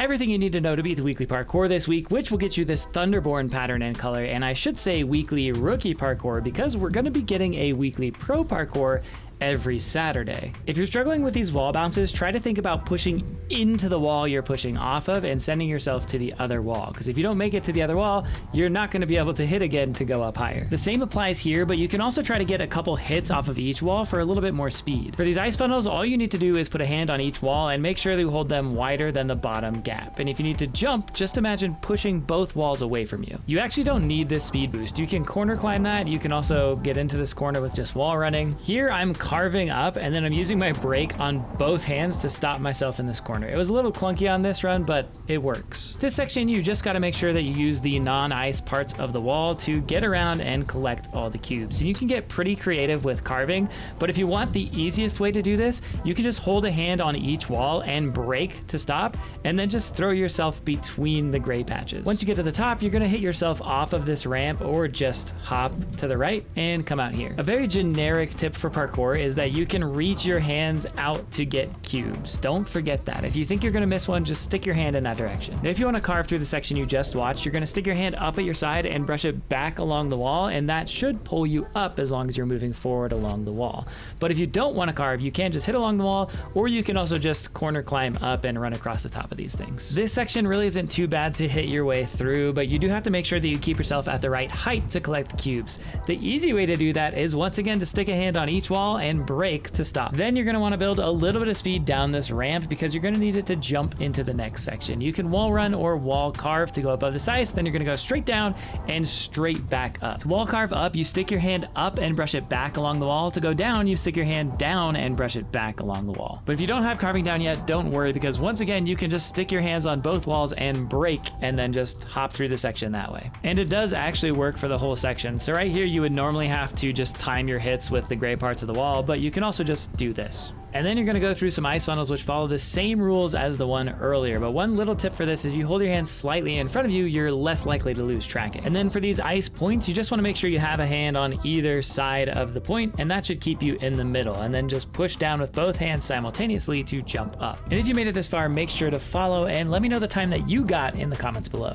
everything you need to know to beat the weekly parkour this week, which will get you this Thunderborn pattern and color, and I should say weekly rookie parkour because we're going to be getting a weekly pro parkour every Saturday. If you're struggling with these wall bounces, try to think about pushing into the wall you're pushing off of and sending yourself to the other wall, because if you don't make it to the other wall, you're not going to be able to hit again to go up higher. The same applies here, but you can also try to get a couple hits off of each wall for a little bit more speed. For these ice funnels, all you need to do is put a hand on each wall and make sure that you hold them wider than the bottom gap. And if you need to jump, just imagine pushing both walls away from you. You actually don't need this speed boost. You can corner climb that. You can also get into this corner with just wall running. Here I'm carving up and then I'm using my brake on both hands to stop myself in this corner. It was a little clunky on this run, but it works. This section, you just got to make sure that you use the non-ice parts of the wall to get around and collect all the cubes. And you can get pretty creative with carving, but if you want the easiest way to do this, you can just hold a hand on each wall and brake to stop, and then just throw yourself between the gray patches. Once you get to the top, you're going to hit yourself off of this ramp or just hop to the right and come out here. A very generic tip for parkour is that you can reach your hands out to get cubes. Don't forget that. If you think you're going to miss one, just stick your hand in that direction. Now, if you want to carve through the section you just watched, you're going to stick your hand up at your side and brush it back along the wall, and that should pull you up as long as you're moving forward along the wall. But if you don't want to carve, you can just hit along the wall, or you can also just corner climb up and run across the top of these things. This section really isn't too bad to hit your way through, but you do have to make sure that you keep yourself at the right height to collect the cubes. The easy way to do that is once again to stick a hand on each wall and brake to stop. Then you're going to want to build a little bit of speed down this ramp because you're going to need it to jump into the next section. You can wall run or wall carve to go above this ice, then you're going to go straight down and straight back up. To wall carve up, you stick your hand up and brush it back along the wall. To go down, you stick your hand down and brush it back along the wall. But if you don't have carving down yet, don't worry, because once again, you can just stick your hands on both walls and brake and then just hop through the section that way. And it does actually work for the whole section. So right here, you would normally have to just time your hits with the gray parts of the wall, but you can also just do this. And then you're going to go through some ice funnels which follow the same rules as the one earlier. But one little tip for this is you hold your hands slightly in front of you, you're less likely to lose track. And then for these ice points, you just want to make sure you have a hand on either side of the point, and that should keep you in the middle. And then just push down with both hands simultaneously to jump up. And if you made it this far, make sure to follow and let me know the time that you got in the comments below.